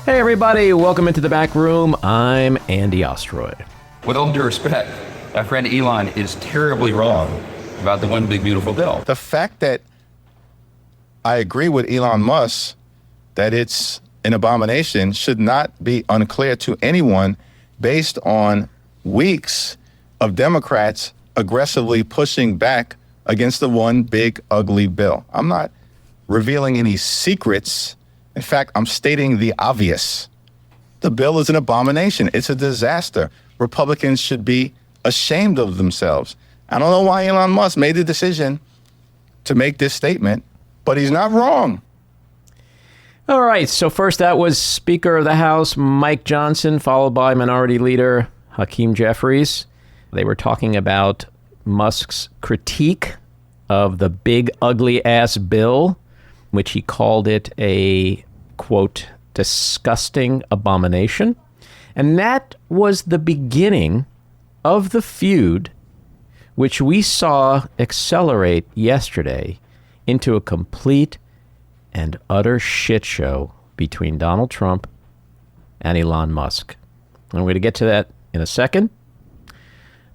Hey everybody, welcome into the back room. I'm Andy Ostroy. With all due respect, my friend Elon is terribly wrong about the one big beautiful bill. The fact that I agree with Elon Musk that it's an abomination should not be unclear to anyone based on weeks of Democrats aggressively pushing back against the one big ugly bill. I'm not revealing any secrets. In fact, I'm stating the obvious. The bill is an abomination. It's a disaster. Republicans should be ashamed of themselves. I don't know why Elon Musk made the decision to make this statement, but he's not wrong. All right, so first that was Speaker of the House Mike Johnson, followed by Minority Leader Hakeem Jeffries. They were talking about Musk's critique of the big ugly ass bill, which he called it a, quote, disgusting abomination. And that was the beginning of the feud, which we saw accelerate yesterday into a complete and utter shit show between Donald Trump and Elon Musk. And we're going to get to that in a second.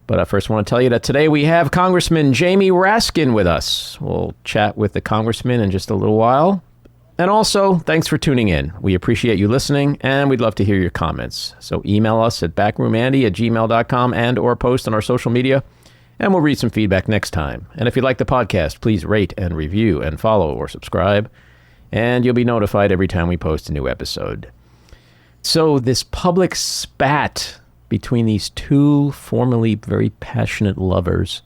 But I first want to tell you that today we have Congressman Jamie Raskin with us. We'll chat with the congressman in just a little while. And also, thanks for tuning in. We appreciate you listening, and we'd love to hear your comments. So email us at backroomandy@gmail.com and or post on our social media, and we'll read some feedback next time. And if you like the podcast, please rate and review and follow or subscribe, and you'll be notified every time we post a new episode. So this public spat between these two formerly very passionate lovers,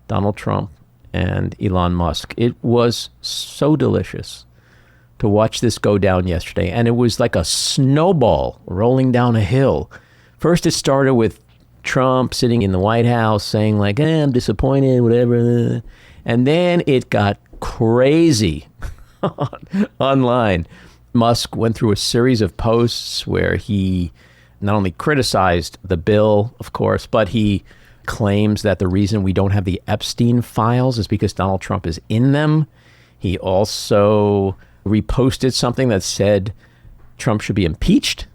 Donald Trump and Elon Musk, it was so delicious to watch this go down yesterday. And it was like a snowball rolling down a hill. First, it started with Trump sitting in the White House saying like, I'm disappointed, whatever. And then it got crazy online. Musk went through a series of posts where he not only criticized the bill, of course, but he claims that the reason we don't have the Epstein files is because Donald Trump is in them. He also reposted something that said Trump should be impeached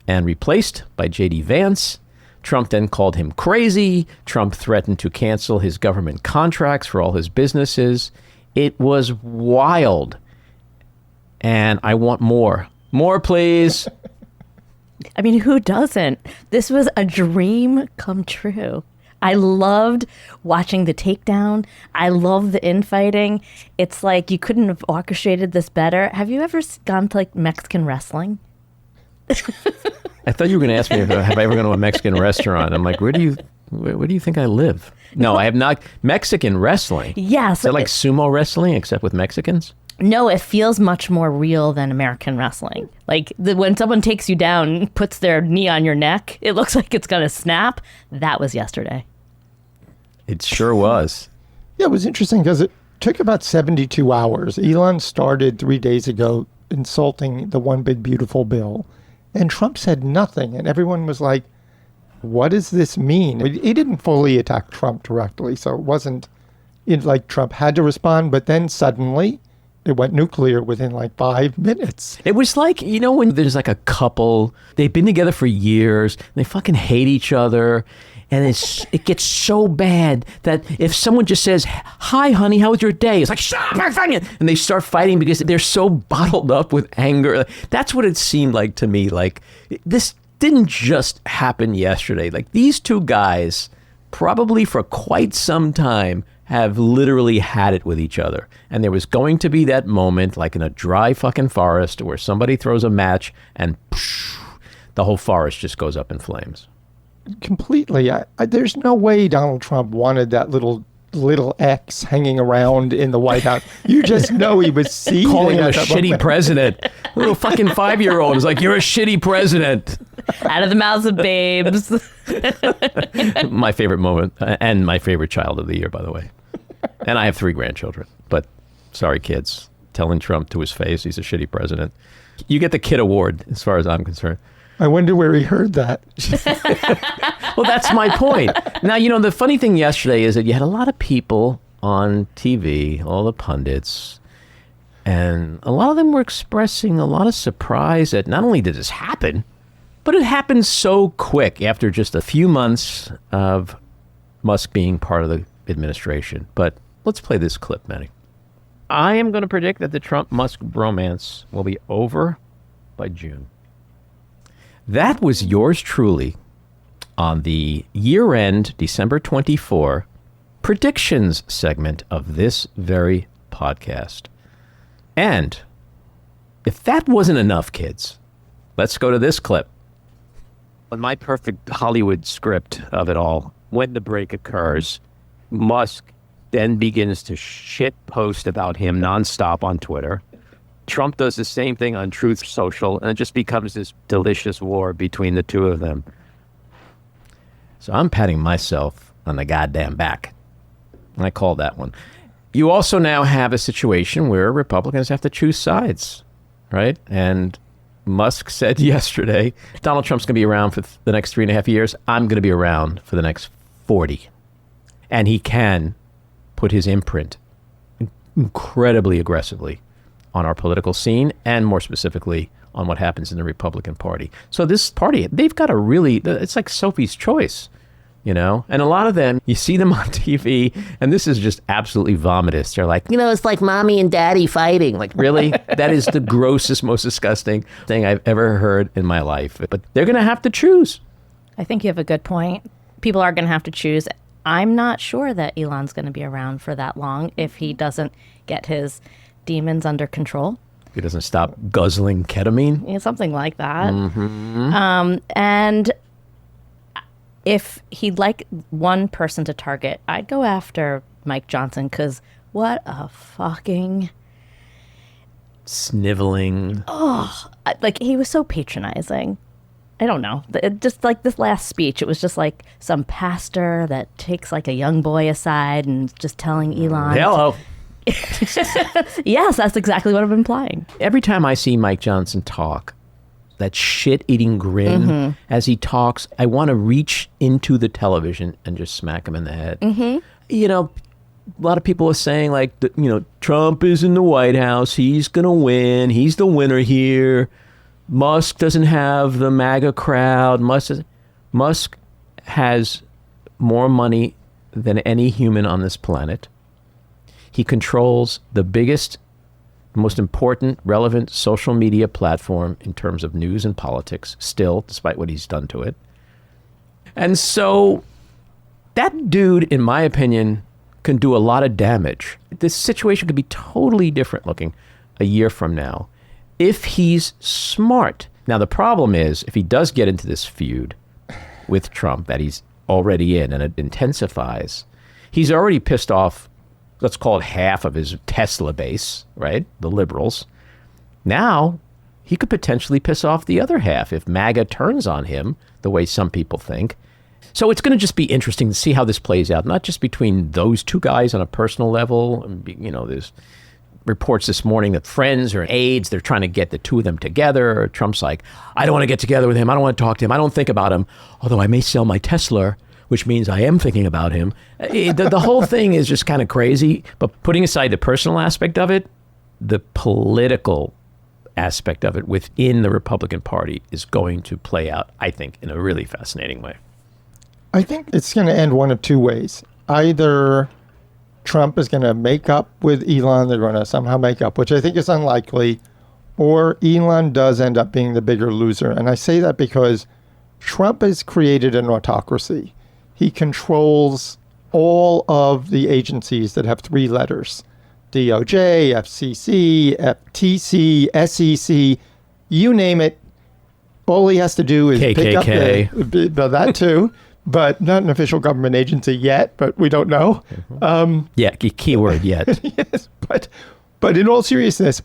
and replaced by J.D. Vance. Trump then called him crazy. Trump threatened to cancel his government contracts for all his businesses. It was wild. And I want more. More, please. I mean, who doesn't? This was a dream come true. I loved watching the takedown. I love the infighting. It's like you couldn't have orchestrated this better. Have you ever gone to like Mexican wrestling? I thought you were going to ask me if have I ever gone to a Mexican restaurant. I'm like, where do you think I live? No, I have not. Mexican wrestling. Yes. Is that like sumo wrestling except with Mexicans? No, it feels much more real than American wrestling. Like when someone takes you down, puts their knee on your neck, it looks like it's going to snap. That was yesterday. It sure was. Yeah, it was interesting because it took about 72 hours. Elon started 3 days ago insulting the one big beautiful bill, and Trump said nothing. And everyone was like, what does this mean? He didn't fully attack Trump directly, so it wasn't like Trump had to respond, but then suddenly it went nuclear within like 5 minutes. It was like, you know, when there's like a couple, they've been together for years, and they fucking hate each other, and it gets so bad that if someone just says, hi, honey, how was your day? It's like, shut up, I'm fighting. And they start fighting because they're so bottled up with anger. That's what it seemed like to me. Like, this didn't just happen yesterday. Like, these two guys, probably for quite some time, have literally had it with each other. And there was going to be that moment, like in a dry fucking forest, where somebody throws a match and psh, the whole forest just goes up in flames. Completely. There's no way Donald Trump wanted that little X hanging around in the White House. You just know he was seething. Calling him a shitty president. A little fucking 5-year-old is like, you're a shitty president. Out of the mouths of babes. My favorite moment, and my favorite child of the year, by the way. And I have 3 grandchildren, but sorry, kids. Telling Trump to his face he's a shitty president. You get the kid award, as far as I'm concerned. I wonder where he heard that. Well, that's my point. Now, you know, the funny thing yesterday is that you had a lot of people on TV, all the pundits, And a lot of them were expressing a lot of surprise that not only did this happen, but it happened so quick after just a few months of Musk being part of the administration. But let's play this clip, Manny. I am going to predict that the Trump-Musk bromance will be over by June. That was yours truly on the year-end December 24 predictions segment of this very podcast. And if that wasn't enough, kids, let's go to this clip. On my perfect Hollywood script of it all, when the break occurs, Musk then begins to shit post about him nonstop on Twitter. Trump does the same thing on Truth Social, and it just becomes this delicious war between the two of them. So I'm patting myself on the goddamn back. I call that one. You also now have a situation where Republicans have to choose sides, right? And Musk said yesterday, Donald Trump's going to be around for the next 3.5 years. I'm going to be around for the next 40. And he can put his imprint incredibly aggressively on our political scene, and more specifically on what happens in the Republican Party. So this party, they've got a really, it's like Sophie's Choice, you know? And a lot of them, you see them on TV, and this is just absolutely vomitous. They're like, it's like mommy and daddy fighting. Like, really? That is the grossest, most disgusting thing I've ever heard in my life. But they're going to have to choose. I think you have a good point. People are going to have to choose. I'm not sure that Elon's going to be around for that long if he doesn't get his demons under control. He doesn't stop guzzling ketamine. Something like that. And if he'd like one person to target, I'd go after Mike Johnson, because what a fucking... sniveling. Oh, like, he was so patronizing. I don't know. Just like this last speech, it was just like some pastor that takes like a young boy aside and just telling Elon. Hello. Yes, that's exactly what I'm implying. Every time I see Mike Johnson talk, that shit-eating grin as he talks, I want to reach into the television and just smack him in the head. You know, a lot of people are saying, like, Trump is in the White House. He's going to win. He's the winner here. Musk doesn't have the MAGA crowd. Musk has more money than any human on this planet. He controls the biggest, most important, relevant social media platform in terms of news and politics, still, despite what he's done to it. And so that dude, in my opinion, can do a lot of damage. This situation could be totally different looking a year from now if he's smart. Now, the problem is, if he does get into this feud with Trump that he's already in, and it intensifies, he's already pissed off, let's call it half of his Tesla base, right? The liberals. Now, he could potentially piss off the other half if MAGA turns on him the way some people think. So it's going to just be interesting to see how this plays out, not just between those two guys on a personal level. There's reports this morning that friends or aides, they're trying to get the two of them together. Trump's like, I don't want to get together with him. I don't want to talk to him. I don't think about him. Although I may sell my Tesla, which means I am thinking about him. The whole thing is just kind of crazy. But putting aside the personal aspect of it, the political aspect of it within the Republican Party is going to play out, I think, in a really fascinating way. I think it's going to end one of two ways. Either Trump is going to make up with Elon, they're going to somehow make up, which I think is unlikely, or Elon does end up being the bigger loser. And I say that because Trump has created an autocracy. He controls all of the agencies that have three letters: DOJ, FCC, FTC, SEC, you name it. All he has to do is pick up that too, but not an official government agency yet, but we don't know. Keyword yet. Yes, but in all seriousness,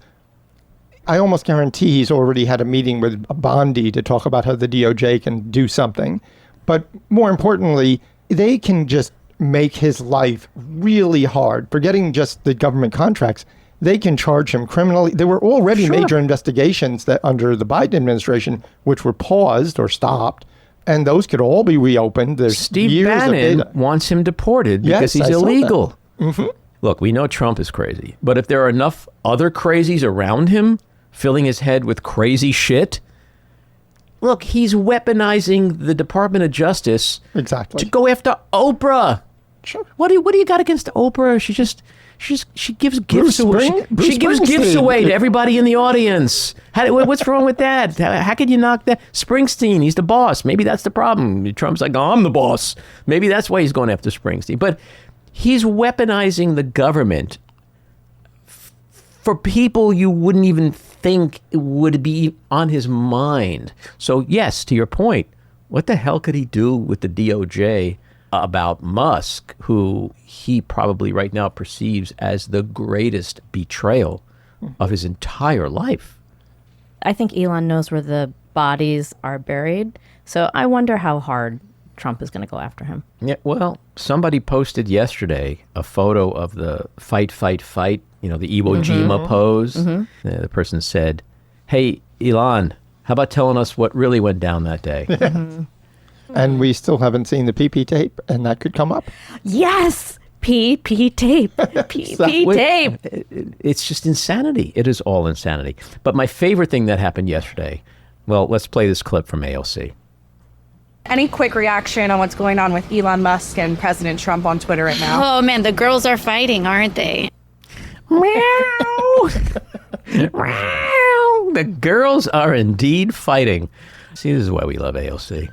I almost guarantee he's already had a meeting with Bondi to talk about how the DOJ can do something. But more importantly, they can just make his life really hard. Forgetting just the government contracts, they can charge him criminally. There were already major investigations that under the Biden administration, which were paused or stopped, and those could all be reopened. There's Steve Bannon wants him deported because he's illegal. Look, we know Trump is crazy, but if there are enough other crazies around him filling his head with crazy shit, look, he's weaponizing the Department of Justice to go after Oprah. Sure. What do you got against Oprah? She gives gifts away. She gives gifts away to everybody in the audience. What's wrong with that? How could you knock that? Springsteen, he's the boss. Maybe that's the problem. Trump's like, oh, I'm the boss. Maybe that's why he's going after Springsteen. But he's weaponizing the government for people you wouldn't even think would be on his mind. So yes, to your point, what the hell could he do with the DOJ about Musk, who he probably right now perceives as the greatest betrayal of his entire life? I think Elon knows where the bodies are buried. So I wonder how hard Trump is going to go after him. Yeah, well, somebody posted yesterday a photo of the fight, the Iwo Jima pose. The person said, hey, Elon, how about telling us what really went down that day? And we still haven't seen the PP tape, and that could come up. Yes! PP tape. PP tape. It's just insanity. It is all insanity. But my favorite thing that happened yesterday, well, let's play this clip from AOC. Any quick reaction on what's going on with Elon Musk and President Trump on Twitter right now? Oh, man, the girls are fighting, aren't they? Meow. Meow. The girls are indeed fighting. See, this is why we love AOC.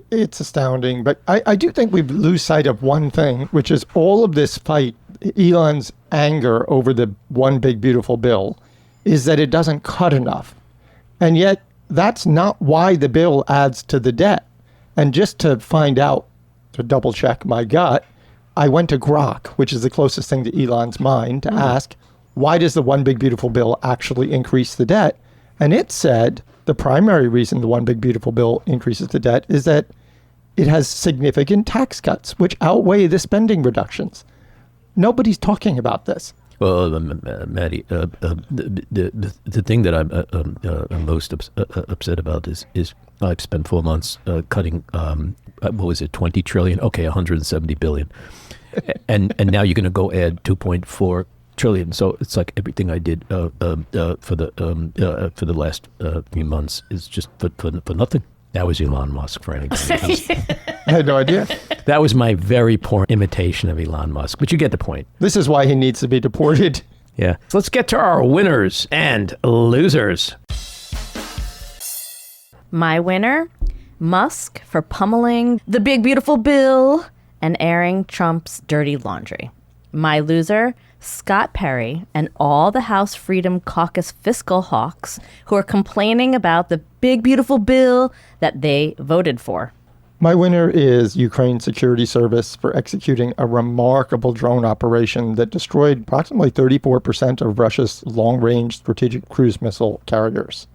It's astounding, but I do think we lose sight of one thing, which is all of this fight, Elon's anger over the one big beautiful bill, is that it doesn't cut enough. And yet, that's not why the bill adds to the debt. And just to find out, to double check my gut, I went to Grok, which is the closest thing to Elon's mind, to ask, why does the one big beautiful bill actually increase the debt? And it said the primary reason the one big beautiful bill increases the debt is that it has significant tax cuts, which outweigh the spending reductions. Nobody's talking about this. Well, Maddie, the thing that I'm most upset about is I've spent 4 months cutting, what was it, 20 trillion? Okay, 170 billion. And now you're going to go add 2.4 trillion. So it's like everything I did for the last few months is just for nothing. That was Elon Musk for anybody. I had no idea. That was my very poor imitation of Elon Musk, but you get the point. This is why he needs to be deported. Yeah. So let's get to our winners and losers. My winner, Musk, for pummeling the big beautiful bill and airing Trump's dirty laundry. My loser, Scott Perry and all the House Freedom Caucus fiscal hawks who are complaining about the big beautiful bill that they voted for. My winner is Ukraine Security Service for executing a remarkable drone operation that destroyed approximately 34% of Russia's long-range strategic cruise missile carriers.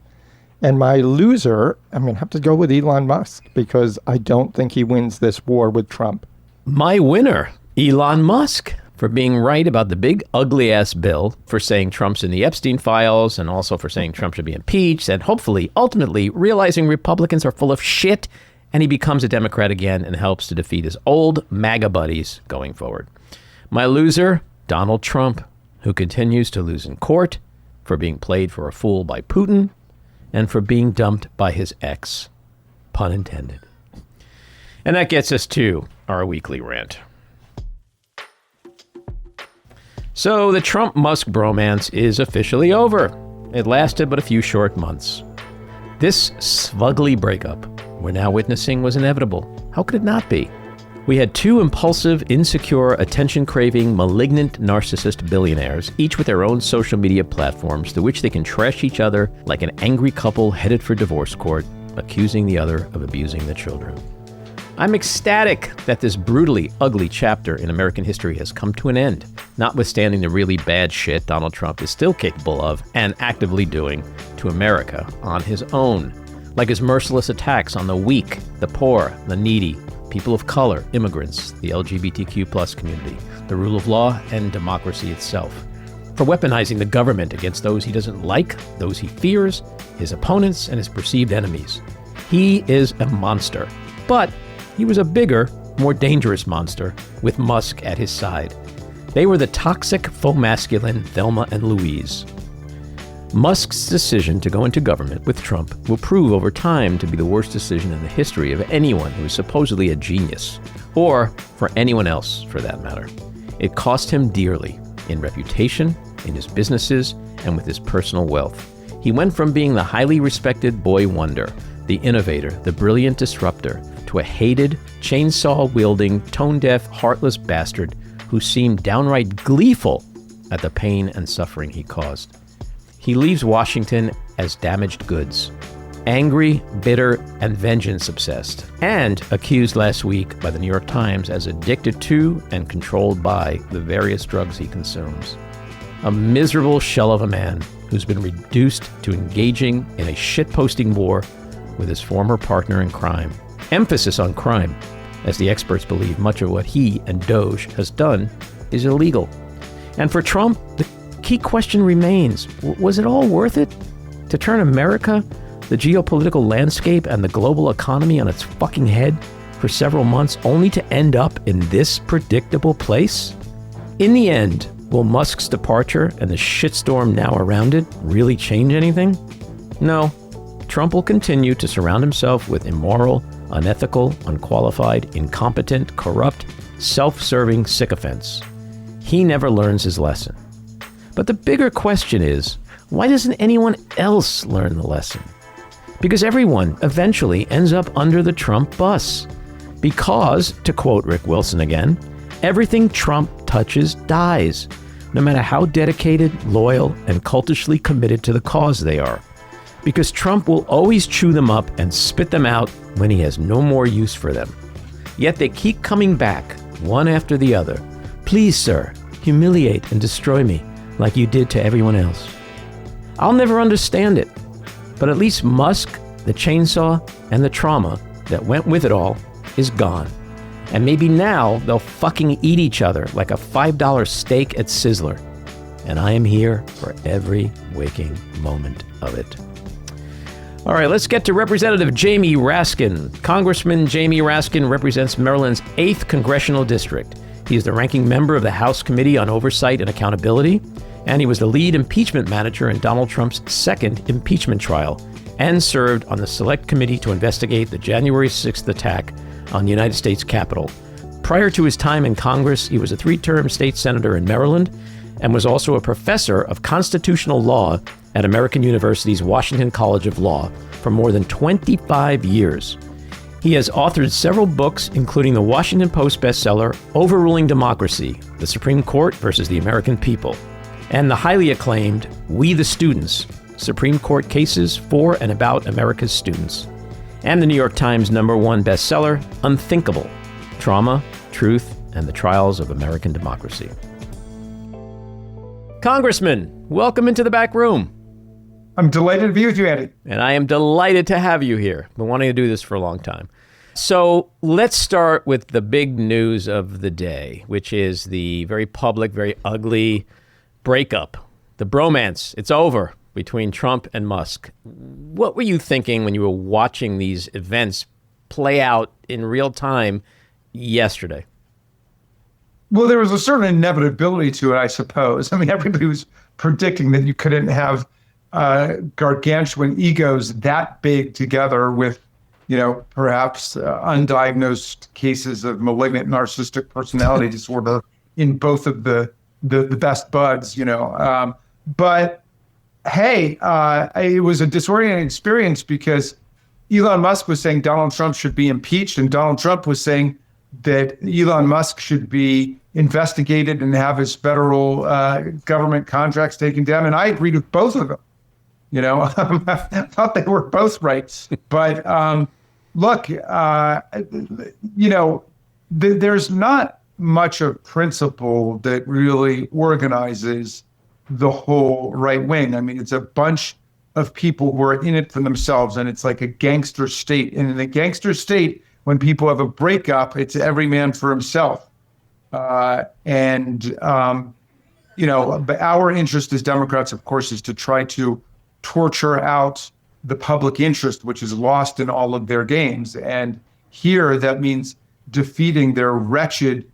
And my loser, I'm going to have to go with Elon Musk because I don't think he wins this war with Trump. My winner, Elon Musk, for being right about the big ugly-ass bill, for saying Trump's in the Epstein files, and also for saying Trump should be impeached, and hopefully, ultimately, realizing Republicans are full of shit, and he becomes a Democrat again and helps to defeat his old MAGA buddies going forward. My loser, Donald Trump, who continues to lose in court for being played for a fool by Putin and for being dumped by his ex. Pun intended. And that gets us to our weekly rant. So the Trump-Musk bromance is officially over. It lasted but a few short months. This smugly breakup we're now witnessing was inevitable. How could it not be? We had two impulsive, insecure, attention-craving, malignant, narcissist billionaires, each with their own social media platforms through which they can trash each other like an angry couple headed for divorce court, accusing the other of abusing the children. I'm ecstatic that this brutally ugly chapter in American history has come to an end, notwithstanding the really bad shit Donald Trump is still capable of and actively doing to America on his own, like his merciless attacks on the weak, the poor, the needy, people of color, immigrants, the LGBTQ+ community, the rule of law, and democracy itself. For weaponizing the government against those he doesn't like, those he fears, his opponents, and his perceived enemies. He is a monster. But he was a bigger, more dangerous monster with Musk at his side. They were the toxic faux masculine Thelma and Louise. Musk's decision to go into government with Trump will prove over time to be the worst decision in the history of anyone who is supposedly a genius, or for anyone else for that matter. It cost him dearly in reputation, in his businesses, and with his personal wealth. He went from being the highly respected boy wonder, the innovator, the brilliant disruptor, to a hated, chainsaw-wielding, tone-deaf, heartless bastard who seemed downright gleeful at the pain and suffering he caused. He leaves Washington as damaged goods, angry, bitter, and vengeance-obsessed, and accused last week by the New York Times as addicted to and controlled by the various drugs he consumes. A miserable shell of a man who's been reduced to engaging in a shitposting war with his former partner in crime. Emphasis on crime, as the experts believe much of what he and Doge has done is illegal. And for Trump, the key question remains, was it all worth it? To turn America, the geopolitical landscape, and the global economy on its fucking head for several months, only to end up in this predictable place? In the end, will Musk's departure and the shitstorm now around it really change anything? No. Trump will continue to surround himself with immoral, unethical, unqualified, incompetent, corrupt, self-serving sycophants. He never learns his lesson. But the bigger question is, why doesn't anyone else learn the lesson? Because everyone eventually ends up under the Trump bus. Because, to quote Rick Wilson again, everything Trump touches dies, no matter how dedicated, loyal, and cultishly committed to the cause they are. Because Trump will always chew them up and spit them out when he has no more use for them. Yet they keep coming back, one after the other. Please, sir, humiliate and destroy me like you did to everyone else. I'll never understand it, but at least Musk, the chainsaw, and the trauma that went with it all is gone. And maybe now they'll fucking eat each other like a $5 steak at Sizzler. And I am here for every waking moment of it. All right, let's get to Representative Jamie Raskin. Congressman Jamie Raskin represents Maryland's 8th Congressional District. He is the ranking member of the House Committee on Oversight and Accountability, and he was the lead impeachment manager in Donald Trump's second impeachment trial, and served on the Select Committee to investigate the January 6th attack on the United States Capitol. Prior to his time in Congress, he was a 3-term state senator in Maryland and was also a professor of constitutional law at American University's Washington College of Law for more than 25 years. He has authored several books, including the Washington Post bestseller, Overruling Democracy, The Supreme Court versus the American People, and the highly acclaimed We the Students, Supreme Court Cases for and About America's Students, and the New York Times #1 bestseller, Unthinkable, Trauma, Truth, and the Trials of American Democracy. Congressman, welcome into the back room. I'm delighted to be with you, Andy. And I am delighted to have you here. Been wanting to do this for a long time. So let's start with the big news of the day, which is the very public, very ugly breakup, the bromance. It's over between Trump and Musk. What were you thinking when you were watching these events play out in real time yesterday? Well, there was a certain inevitability to it, I suppose. I mean, everybody was predicting that you couldn't have gargantuan egos that big together with, perhaps undiagnosed cases of malignant narcissistic personality disorder in both of the best buds, But hey, it was a disorienting experience because Elon Musk was saying Donald Trump should be impeached, and Donald Trump was saying that Elon Musk should be investigated and have his federal government contracts taken down. And I agreed with both of them. I thought they were both right. But look, there's not much of principle that really organizes the whole right wing. I mean, it's a bunch of people who are in it for themselves, and it's like a gangster state. And in a gangster state, when people have a breakup, it's every man for himself. But our interest as Democrats, of course, is to try to torture out the public interest, which is lost in all of their games. And here, that means defeating their wretched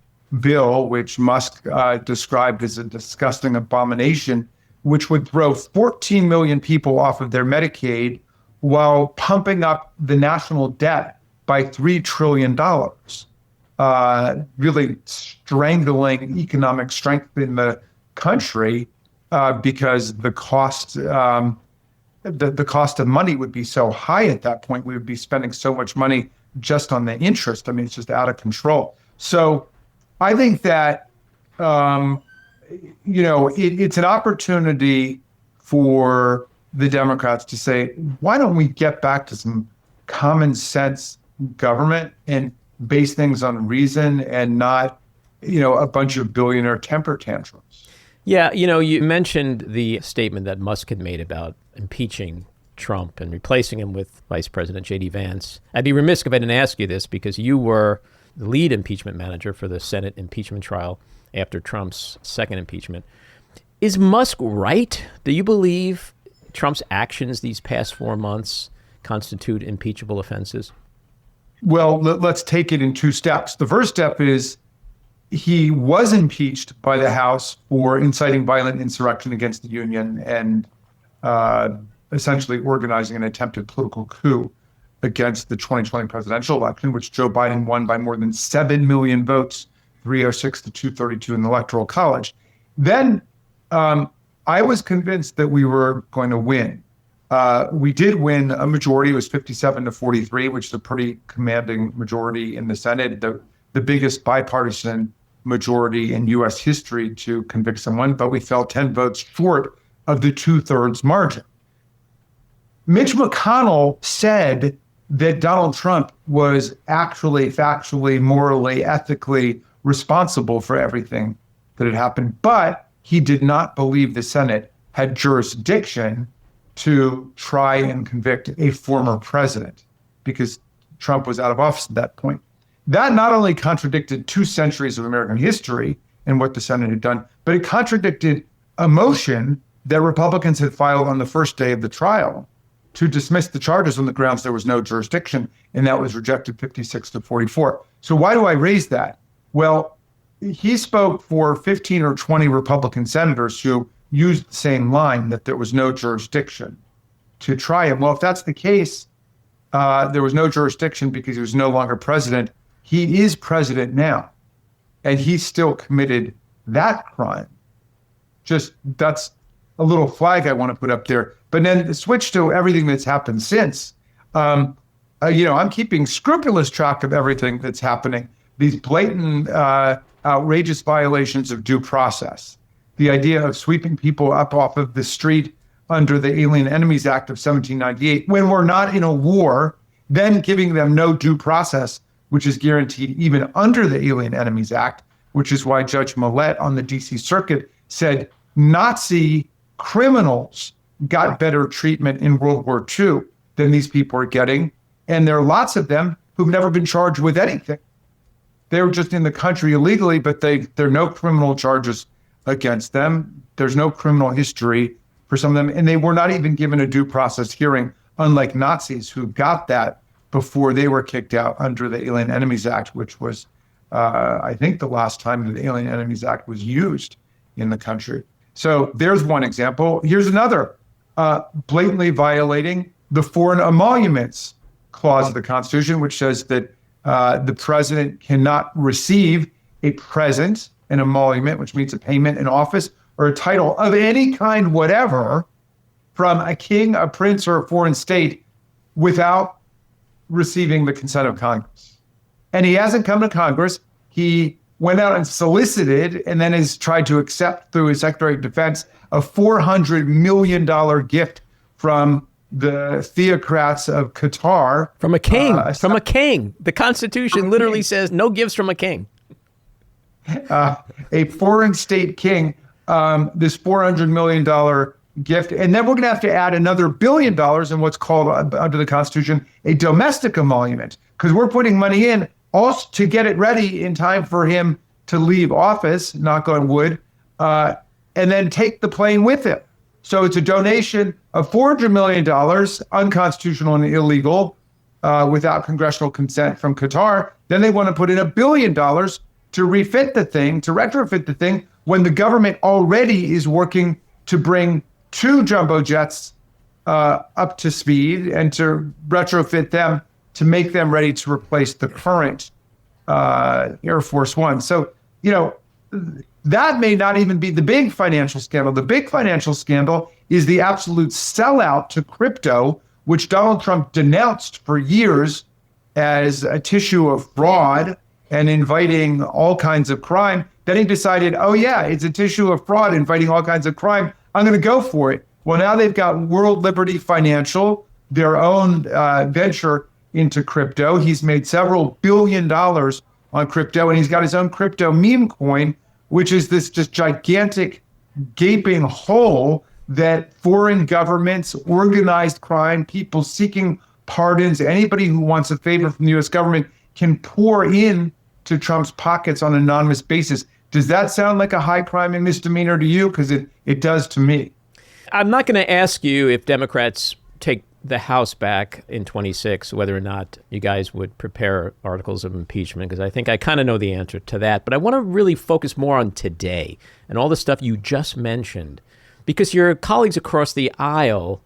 bill, which Musk described as a disgusting abomination, which would throw 14 million people off of their Medicaid while pumping up the national debt by $3 trillion, really strangling economic strength in the country because the cost the cost of money would be so high at that point. We would be spending so much money just on the interest. I mean, it's just out of control. So I think that, it's an opportunity for the Democrats to say, why don't we get back to some common sense government and base things on reason and not, a bunch of billionaire temper tantrums. Yeah, you mentioned the statement that Musk had made about impeaching Trump and replacing him with Vice President J.D. Vance. I'd be remiss if I didn't ask you this because you were the lead impeachment manager for the Senate impeachment trial after Trump's second impeachment. Is Musk right? Do you believe Trump's actions these past 4 months constitute impeachable offenses? Well, let's take it in two steps. The first step is he was impeached by the House for inciting violent insurrection against the Union and essentially organizing an attempted political coup against the 2020 presidential election, which Joe Biden won by more than 7 million votes, 306 to 232 in the Electoral College. Then I was convinced that we were going to win. We did win a majority. It was 57 to 43, which is a pretty commanding majority in the Senate, the biggest bipartisan majority in U.S. history to convict someone, but we fell 10 votes short of the 2/3 margin. Mitch McConnell said that Donald Trump was actually factually, morally, ethically responsible for everything that had happened, but he did not believe the Senate had jurisdiction to try and convict a former president because Trump was out of office at that point. That not only contradicted 2 centuries of American history and what the Senate had done, but it contradicted a motion that Republicans had filed on the first day of the trial to dismiss the charges on the grounds there was no jurisdiction, and that was rejected 56 to 44. So why do I raise that? Well, he spoke for 15 or 20 Republican senators who used the same line that there was no jurisdiction to try him. Well, if that's the case, there was no jurisdiction because he was no longer president. He is president now, and he still committed that crime. Just that's a little flag I want to put up there. But then switch to everything that's happened since. I'm keeping scrupulous track of everything that's happening. These blatant, outrageous violations of due process. The idea of sweeping people up off of the street under the Alien Enemies Act of 1798 when we're not in a war, then giving them no due process, which is guaranteed even under the Alien Enemies Act, which is why Judge Millett on the D.C. Circuit said Nazi criminals got better treatment in World War II than these people are getting. And there are lots of them who've never been charged with anything. They were just in the country illegally, but there are no criminal charges against them. There's no criminal history for some of them. And they were not even given a due process hearing, unlike Nazis who got that before they were kicked out under the Alien Enemies Act, which was, I think, the last time the Alien Enemies Act was used in the country. So there's one example. Here's another, blatantly violating the Foreign Emoluments Clause of the Constitution, which says that the president cannot receive a present, an emolument, which means a payment in office, or a title of any kind, whatever, from a king, a prince, or a foreign state without receiving the consent of Congress. And he hasn't come to Congress. He went out and solicited and then has tried to accept through his Secretary of Defense a $400 million gift from the theocrats of Qatar. From a king. The Constitution literally says no gifts from a king. A foreign state king, this $400 million gift. And then we're going to have to add another $1 billion in what's called, under the Constitution, a domestic emolument, because we're putting money in also to get it ready in time for him to leave office, knock on wood, and then take the plane with him. So it's a donation of $400 million, unconstitutional and illegal, without congressional consent from Qatar. Then they want to put in $1 billion to refit the thing, to retrofit the thing, when the government already is working to bring 2 jumbo jets up to speed and to retrofit them to make them ready to replace the current Air Force One. So, that may not even be the big financial scandal. The big financial scandal is the absolute sellout to crypto, which Donald Trump denounced for years as a tissue of fraud and inviting all kinds of crime. Then he decided, oh yeah, it's a tissue of fraud, inviting all kinds of crime. I'm going to go for it. Well, now they've got World Liberty Financial, their own venture into crypto. He's made several $1 billion on crypto, and he's got his own crypto meme coin, which is this just gigantic gaping hole that foreign governments, organized crime, people seeking pardons, anybody who wants a favor from the U.S. government can pour in to Trump's pockets on an anonymous basis. Does that sound like a high crime and misdemeanor to you? Because it does to me. I'm not going to ask you if Democrats take the House back in 26, whether or not you guys would prepare articles of impeachment, because I think I kind of know the answer to that. But I want to really focus more on today and all the stuff you just mentioned, because your colleagues across the aisle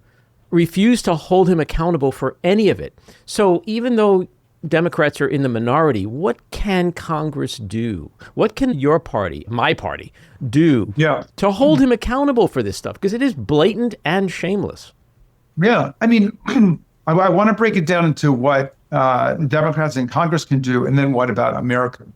refuse to hold him accountable for any of it. So even though Democrats are in the minority, what can Congress do? What can your party, my party, do to hold him accountable for this stuff? Because it is blatant and shameless. Yeah. I mean, I want to break it down into what Democrats in Congress can do, and then what about America,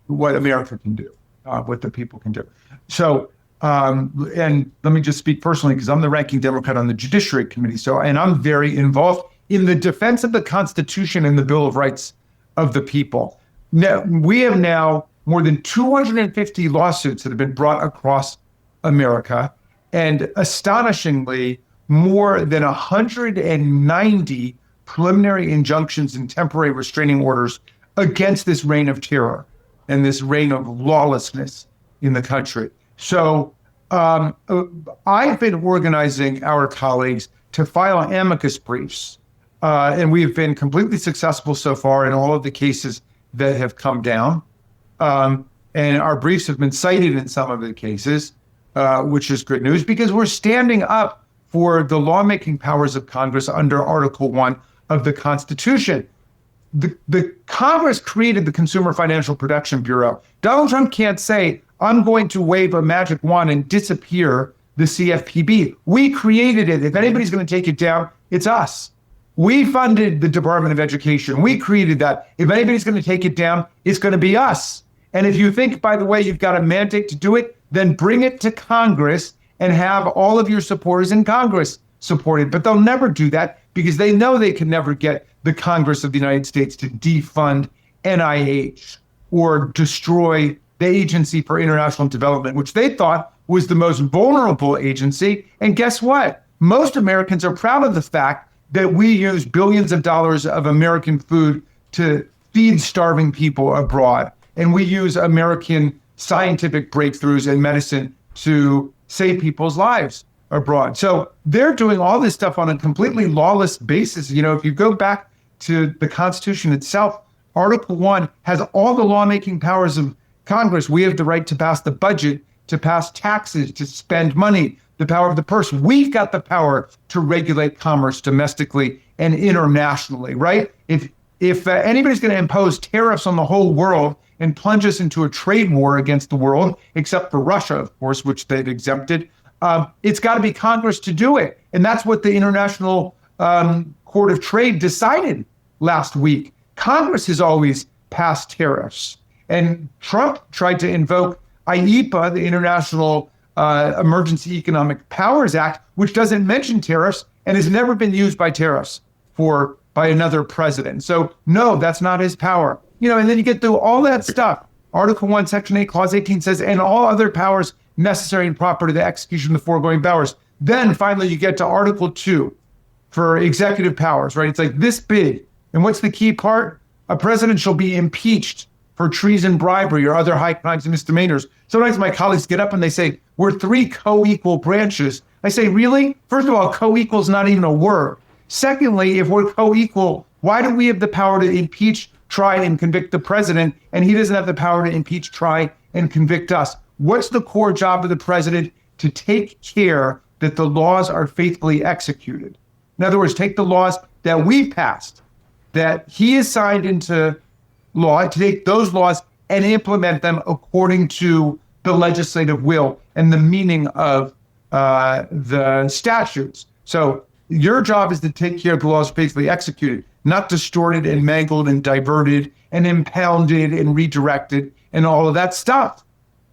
what America can do, what the people can do. So, and let me just speak personally, because I'm the ranking Democrat on the Judiciary Committee. And I'm very involved in the defense of the Constitution and the Bill of Rights of the people. Now, we have now more than 250 lawsuits that have been brought across America, and astonishingly, more than 190 preliminary injunctions and temporary restraining orders against this reign of terror and this reign of lawlessness in the country. So I've been organizing our colleagues to file amicus briefs, and we've been completely successful so far in all of the cases that have come down. And our briefs have been cited in some of the cases, which is good news, because we're standing up for the lawmaking powers of Congress under Article 1 of the Constitution. The Congress created the Consumer Financial Protection Bureau. Donald Trump can't say, I'm going to wave a magic wand and disappear the CFPB. We created it. If anybody's going to take it down, it's us. We funded the Department of Education. We created that. If anybody's going to take it down, it's going to be us. And if you think, by the way, you've got a mandate to do it, then bring it to Congress and have all of your supporters in Congress support it. But they'll never do that because they know they can never get the Congress of the United States to defund NIH or destroy the Agency for International Development, which they thought was the most vulnerable agency. And guess what? Most Americans are proud of the fact that we use billions of dollars of American food to feed starving people abroad. And we use American scientific breakthroughs in medicine to save people's lives abroad. So they're doing all this stuff on a completely lawless basis. You know, if you go back to the Constitution itself, Article 1 has all the lawmaking powers of Congress. We have the right to pass the budget, to pass taxes, to spend money, the power of the purse. We've got the power to regulate commerce domestically and internationally, right? If anybody's going to impose tariffs on the whole world and plunge us into a trade war against the world, except for Russia, of course, which they've exempted, it's got to be Congress to do it. And that's what the International Court of Trade decided last week. Congress has always passed tariffs. And Trump tried to invoke IEPA, the International Emergency Economic Powers Act, which doesn't mention tariffs and has never been used by tariffs by another president. So no, that's not his power. You know, and then you get through all that stuff. Article 1, Section 8, Clause 18 says, and all other powers necessary and proper to the execution of the foregoing powers. Then finally you get to Article 2 for executive powers, right? It's like this big. And what's the key part? A president shall be impeached for treason, bribery, or other high crimes and misdemeanors. Sometimes my colleagues get up and they say, we're three co-equal branches. I say, really? First of all, co-equal is not even a word. Secondly, if we're co-equal, why do we have the power to impeach try and convict the president, and he doesn't have the power to impeach, try, and convict us. What's the core job of the president? To take care that the laws are faithfully executed. In other words, take the laws that we passed, that he has signed into law, to take those laws and implement them according to the legislative will and the meaning of the statutes. So your job is to take care of the laws faithfully executed, not distorted and mangled and diverted and impounded and redirected and all of that stuff.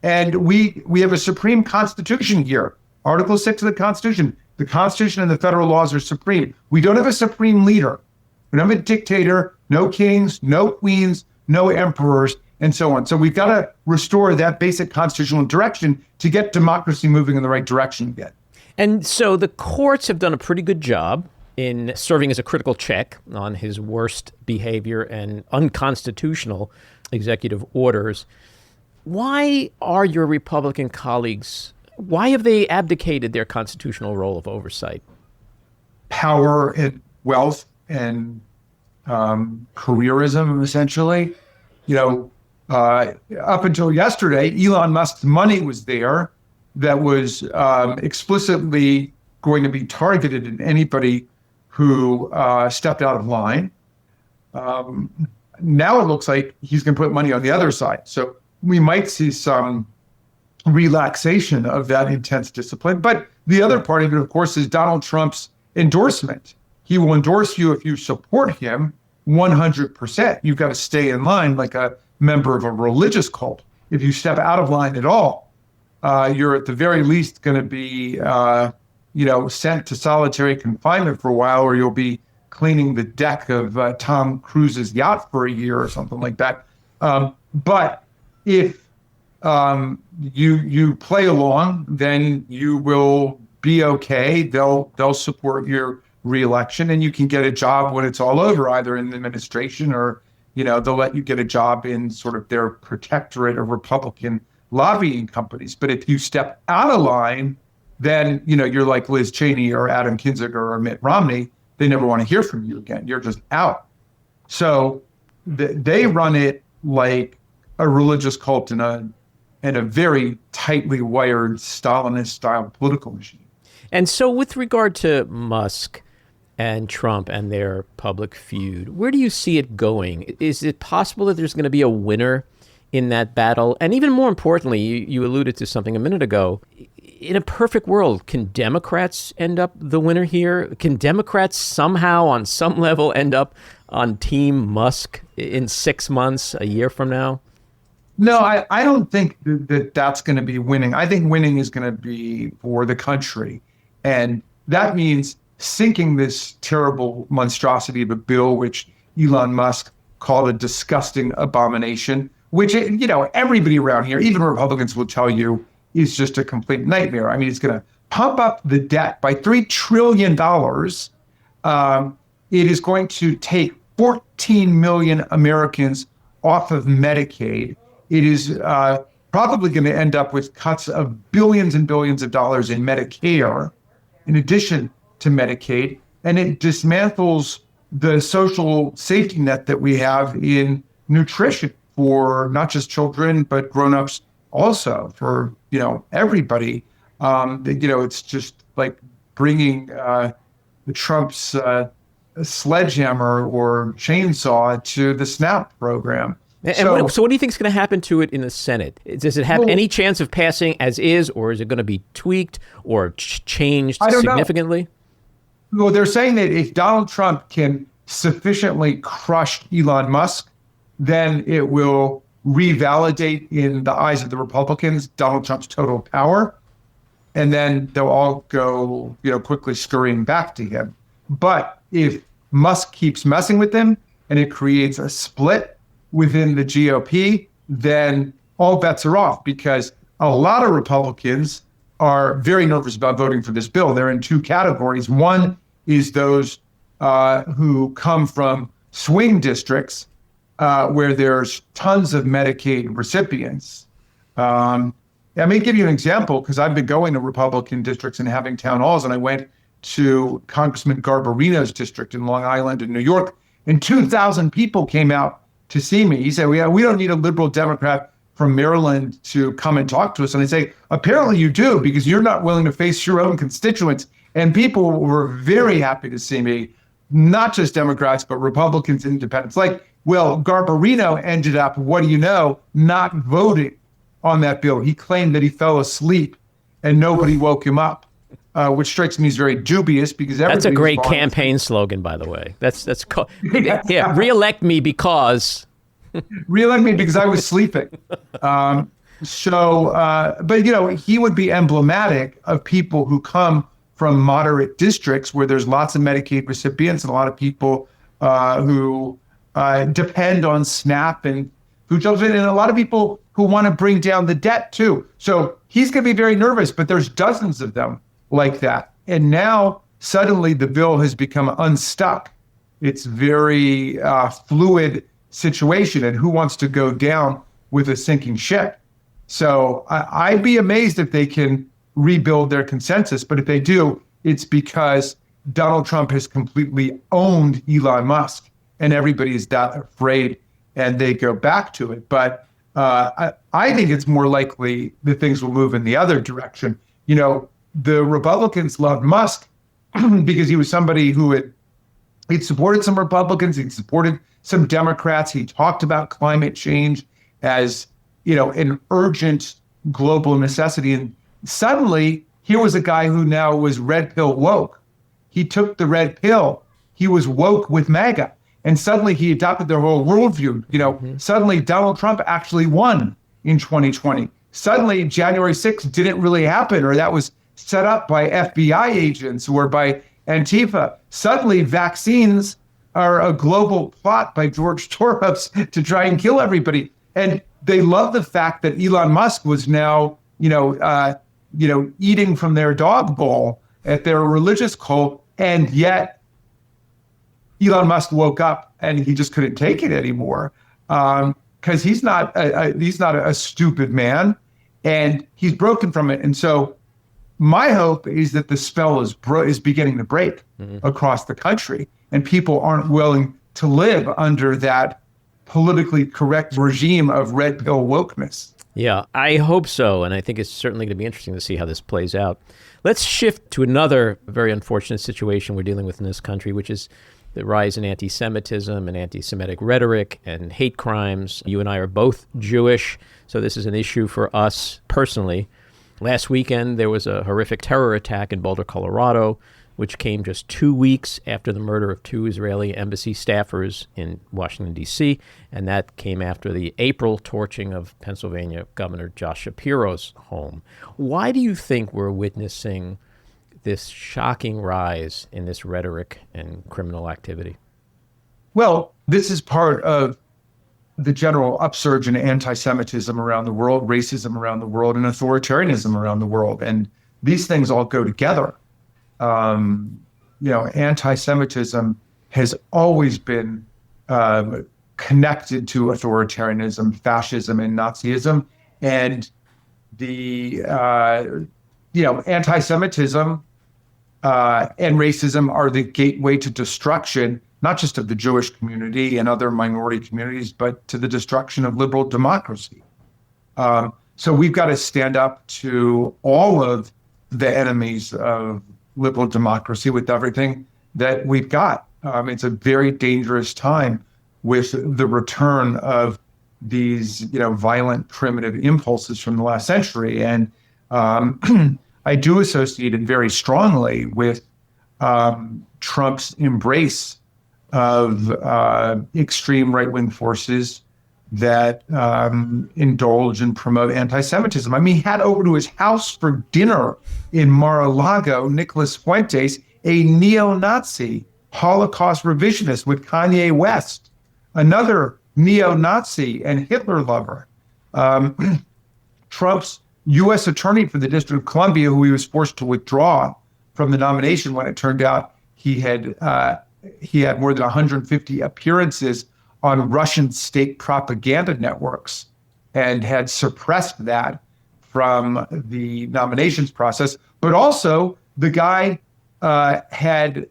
And we have a supreme constitution here. Article 6 of the Constitution. The Constitution and the federal laws are supreme. We don't have a supreme leader. We don't have a dictator, no kings, no queens, no emperors, and so on. So we've got to restore that basic constitutional direction to get democracy moving in the right direction again. And so the courts have done a pretty good job in serving as a critical check on his worst behavior and unconstitutional executive orders. Why are your Republican colleagues, why have they abdicated their constitutional role of oversight? Power and wealth and careerism, essentially. Up until yesterday, Elon Musk's money was there that was explicitly going to be targeted at anybody who stepped out of line. Now it looks like he's going to put money on the other side. So we might see some relaxation of that intense discipline. But the other part of it, of course, is Donald Trump's endorsement. He will endorse you if you support him 100%. You've got to stay in line like a member of a religious cult. If you step out of line at all, you're at the very least going to be, sent to solitary confinement for a while, or you'll be cleaning the deck of Tom Cruise's yacht for a year or something like that. But if you play along, then you will be okay. They'll support your reelection, and you can get a job when it's all over, either in the administration or, they'll let you get a job in sort of their protectorate of Republican lobbying companies. But if you step out of line, then, you're like Liz Cheney or Adam Kinzinger or Mitt Romney. They never want to hear from you again. You're just out. So they run it like a religious cult in a very tightly wired Stalinist-style political machine. And so with regard to Musk and Trump and their public feud, where do you see it going? Is it possible that there's going to be a winner in that battle? And even more importantly, you alluded to something a minute ago. In a perfect world, can Democrats end up the winner here? Can Democrats somehow, on some level, end up on Team Musk in 6 months, a year from now? No, I don't think that's going to be winning. I think winning is going to be for the country. And that means sinking this terrible monstrosity of a bill, which Elon Musk called a disgusting abomination, which, everybody around here, even Republicans, will tell you is just a complete nightmare. I mean, it's going to pump up the debt by $3 trillion. It is going to take 14 million Americans off of Medicaid. It is probably going to end up with cuts of billions and billions of dollars in Medicare, in addition to Medicaid. And it dismantles the social safety net that we have in nutrition for not just children, but grown-ups also, for, everybody. It's just like bringing the Trump's sledgehammer or chainsaw to the SNAP program. So what do you think is going to happen to it in the Senate? Does it have any chance of passing as is, or is it going to be tweaked or changed significantly? Well, they're saying that if Donald Trump can sufficiently crush Elon Musk, then it will revalidate in the eyes of the Republicans Donald Trump's total power, and then they'll all go, quickly scurrying back to him. But if Musk keeps messing with them and it creates a split within the GOP, then all bets are off, because a lot of Republicans are very nervous about voting for this bill. They're in two categories. One is those who come from swing districts where there's tons of Medicaid recipients. I may give you an example, because I've been going to Republican districts and having town halls, and I went to Congressman Garbarino's district in Long Island in New York, and 2,000 people came out to see me. He said, we don't need a liberal Democrat from Maryland to come and talk to us. And I say, apparently you do, because you're not willing to face your own constituents. And people were very happy to see me, not just Democrats, but Republicans, independents. Like, well, Garbarino ended up, what do you know, not voting on that bill. He claimed that he fell asleep and nobody woke him up, which strikes me as very dubious, because that's a great campaign slogan, by the way. That's yeah, reelect me because reelect me because I was sleeping. But he would be emblematic of people who come from moderate districts where there's lots of Medicaid recipients and a lot of people who depend on SNAP and food shelves, and a lot of people who want to bring down the debt too. So he's going to be very nervous, but there's dozens of them like that. And now suddenly the bill has become unstuck. It's very fluid situation, and who wants to go down with a sinking ship? So I'd be amazed if they can rebuild their consensus. But if they do, it's because Donald Trump has completely owned Elon Musk, and everybody is that afraid, and they go back to it. But I think it's more likely that things will move in the other direction. You know, the Republicans loved Musk because he was somebody who he'd supported some Republicans, he'd supported some Democrats. He talked about climate change as, an urgent global necessity. And suddenly, here was a guy who now was red pill woke. He took the red pill. He was woke with MAGA. And suddenly he adopted their whole worldview. Suddenly Donald Trump actually won in 2020. Suddenly January 6th didn't really happen, or that was set up by FBI agents or by Antifa. Suddenly vaccines are a global plot by George Soros to try and kill everybody. And they love the fact that Elon Musk was now, eating from their dog bowl at their religious cult, and yet Elon Musk woke up and he just couldn't take it anymore, because he's not a stupid man, and he's broken from it. And so my hope is that the spell is beginning to break across the country, and people aren't willing to live under that politically correct regime of red pill wokeness. Yeah, I hope so. And I think it's certainly going to be interesting to see how this plays out. Let's shift to another very unfortunate situation we're dealing with in this country, which is the rise in anti-Semitism and anti-Semitic rhetoric and hate crimes. You and I are both Jewish, so this is an issue for us personally. Last weekend, there was a horrific terror attack in Boulder, Colorado, which came just 2 weeks after the murder of 2 Israeli embassy staffers in Washington, D.C., and that came after the April torching of Pennsylvania Governor Josh Shapiro's home. Why do you think we're witnessing this shocking rise in this rhetoric and criminal activity? Well, this is part of the general upsurge in anti-Semitism around the world, racism around the world, and authoritarianism around the world. And these things all go together. Anti-Semitism has always been connected to authoritarianism, fascism, and Nazism. And the, anti-Semitism and racism are the gateway to destruction, not just of the Jewish community and other minority communities, but to the destruction of liberal democracy. So we've got to stand up to all of the enemies of liberal democracy with everything that we've got. It's a very dangerous time with the return of these, violent, primitive impulses from the last century. And I do associate it very strongly with Trump's embrace of extreme right-wing forces that indulge and promote anti-Semitism. I mean, he had over to his house for dinner in Mar-a-Lago, Nicholas Fuentes, a neo-Nazi, Holocaust revisionist with Kanye West, another neo-Nazi and Hitler lover. Trump's U.S. attorney for the District of Columbia, who he was forced to withdraw from the nomination when it turned out he had more than 150 appearances on Russian state propaganda networks and had suppressed that from the nominations process. But also, the guy had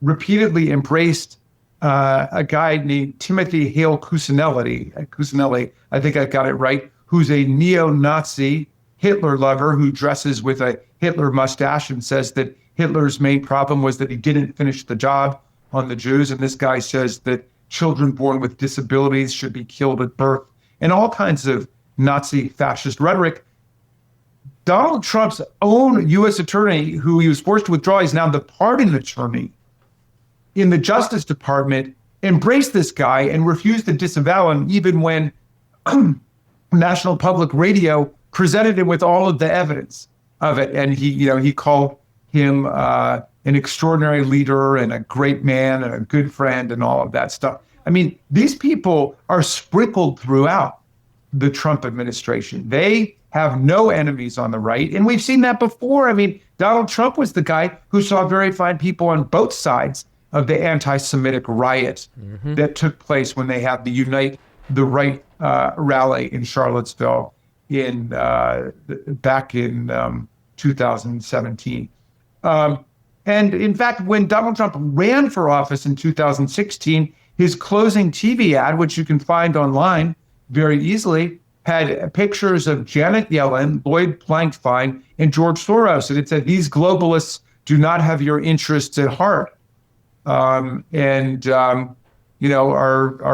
repeatedly embraced a guy named Timothy Hale Cusinelli, I think I got it right, who's a neo-Nazi Hitler lover who dresses with a Hitler mustache and says that Hitler's main problem was that he didn't finish the job on the Jews. And this guy says that children born with disabilities should be killed at birth, and all kinds of Nazi fascist rhetoric. Donald Trump's own U.S. attorney, who he was forced to withdraw, is now the pardon attorney in the Justice Department, embraced this guy and refused to disavow him, even when National Public Radio presented him with all of the evidence of it. And he called him an extraordinary leader and a great man and a good friend and all of that stuff. I mean, these people are sprinkled throughout the Trump administration. They have no enemies on the right. And we've seen that before. I mean, Donald Trump was the guy who saw very fine people on both sides of the anti-Semitic riot that took place when they had the Unite the Right rally in Charlottesville back in 2017. And in fact, when Donald Trump ran for office in 2016, his closing TV ad, which you can find online very easily, had pictures of Janet Yellen, Lloyd Blankfein, and George Soros. And it said, these globalists do not have your interests at heart. Are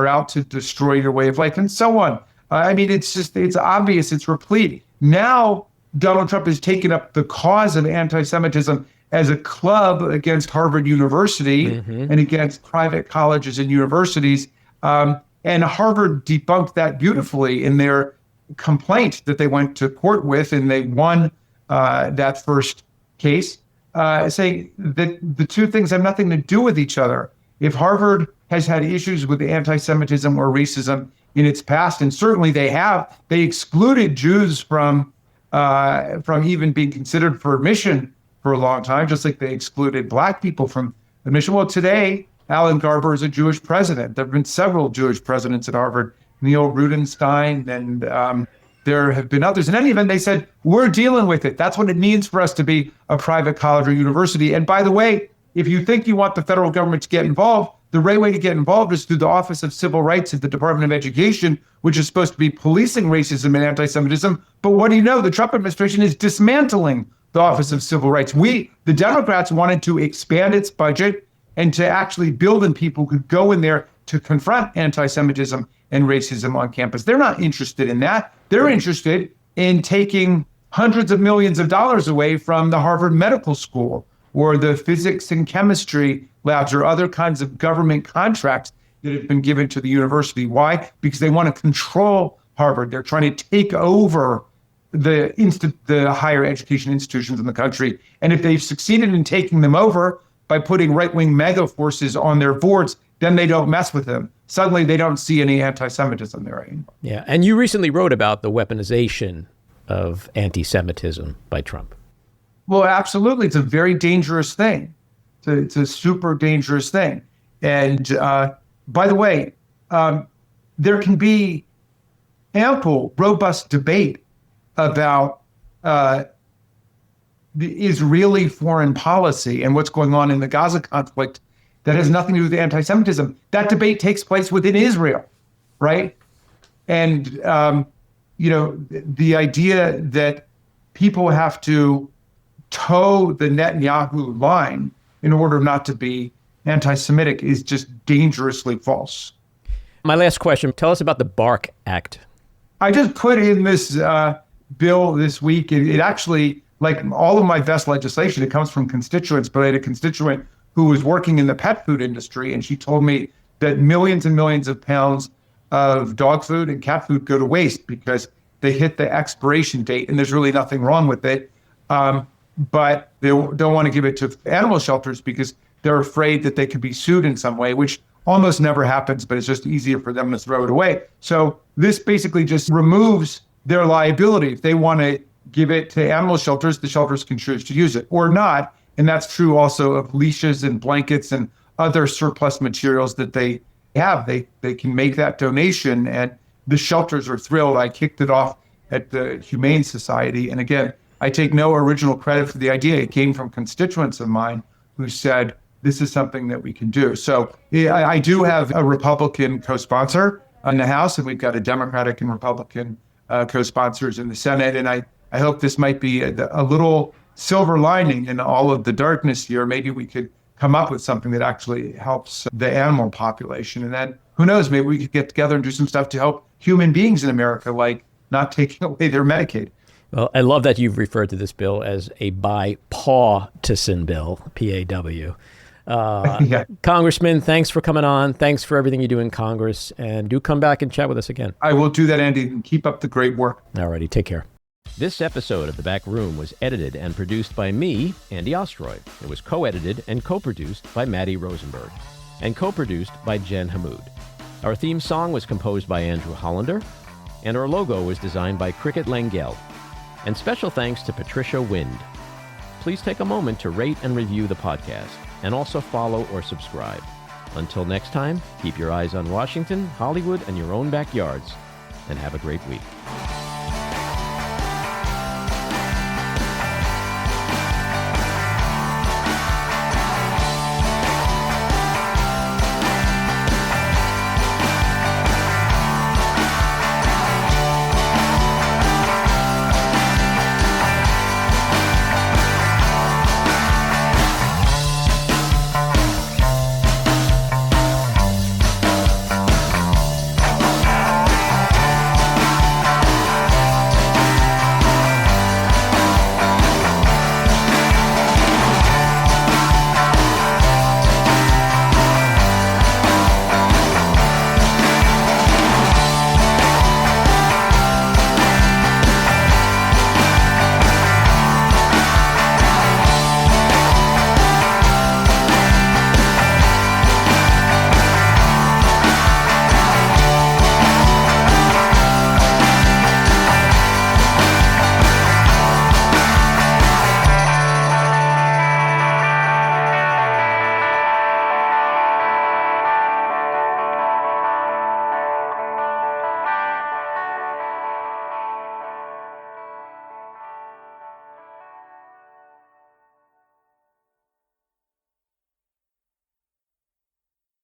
out to destroy your way of life and so on. I mean, it's obvious, it's replete. Now, Donald Trump has taken up the cause of anti-Semitism as a club against Harvard University and against private colleges and universities. And Harvard debunked that beautifully in their complaint that they went to court with, and they won that first case, saying that the two things have nothing to do with each other. If Harvard has had issues with anti-Semitism or racism in its past, and certainly they have, they excluded Jews from even being considered for admission for a long time, just like they excluded Black people from admission. Well, today, Alan Garber is a Jewish president. There have been several Jewish presidents at Harvard, Neil Rudenstein, and there have been others. In any event, they said, we're dealing with it. That's what it means for us to be a private college or university. And by the way, if you think you want the federal government to get involved, the right way to get involved is through the Office of Civil Rights at the Department of Education, which is supposed to be policing racism and anti-Semitism. But what do you know? The Trump administration is dismantling the Office of Civil Rights. The Democrats, wanted to expand its budget and to actually build in people who go in there to confront anti-Semitism and racism on campus. They're not interested in that. They're interested in taking hundreds of millions of dollars away from the Harvard Medical School or the physics and chemistry labs or other kinds of government contracts that have been given to the university. Why? Because they want to control Harvard. They're trying to take over the higher education institutions in the country. And if they've succeeded in taking them over by putting right-wing mega forces on their boards, then they don't mess with them. Suddenly they don't see any anti-Semitism there anymore. Yeah, and you recently wrote about the weaponization of anti-Semitism by Trump. Well, absolutely. It's a very dangerous thing. It's a super dangerous thing. And by the way, there can be ample, robust debate about the Israeli foreign policy and what's going on in the Gaza conflict that has nothing to do with anti-Semitism. That debate takes place within Israel, right? And, the idea that people have to toe the Netanyahu line in order not to be anti-Semitic is just dangerously false. My last question, tell us about the BARC Act. I just put in this bill this week. It actually, like all of my best legislation, it comes from constituents, but I had a constituent who was working in the pet food industry, and she told me that millions and millions of pounds of dog food and cat food go to waste because they hit the expiration date, and there's really nothing wrong with it. But they don't want to give it to animal shelters because they're afraid that they could be sued in some way, which almost never happens, but it's just easier for them to throw it away. So this basically just removes their liability. If they want to give it to animal shelters, the shelters can choose to use it or not. And that's true also of leashes and blankets and other surplus materials that they have. They can make that donation, and the shelters are thrilled. I kicked it off at the Humane Society. And again, I take no original credit for the idea. It came from constituents of mine who said, this is something that we can do. So yeah, I do have a Republican co-sponsor in the House, and we've got a Democratic and Republican co-sponsors in the Senate. And I hope this might be a little silver lining in all of the darkness here. Maybe we could come up with something that actually helps the animal population. And then who knows, maybe we could get together and do some stuff to help human beings in America, like not taking away their Medicaid. Well, I love that you've referred to this bill as a BiPAWtisa bill, P-A-W. Yeah. Congressman, thanks for coming on. Thanks for everything you do in Congress. And do come back and chat with us again. I will do that, Andy, and keep up the great work. All righty. Take care. This episode of The Back Room was edited and produced by me, Andy Ostroy. It was co-edited and co-produced by Maddie Rosenberg and co-produced by Jen Hammoud. Our theme song was composed by Andrew Hollander, and our logo was designed by Cricket Langell. And special thanks to Patricia Wind. Please take a moment to rate and review the podcast, and also follow or subscribe. Until next time, keep your eyes on Washington, Hollywood, and your own backyards, and have a great week.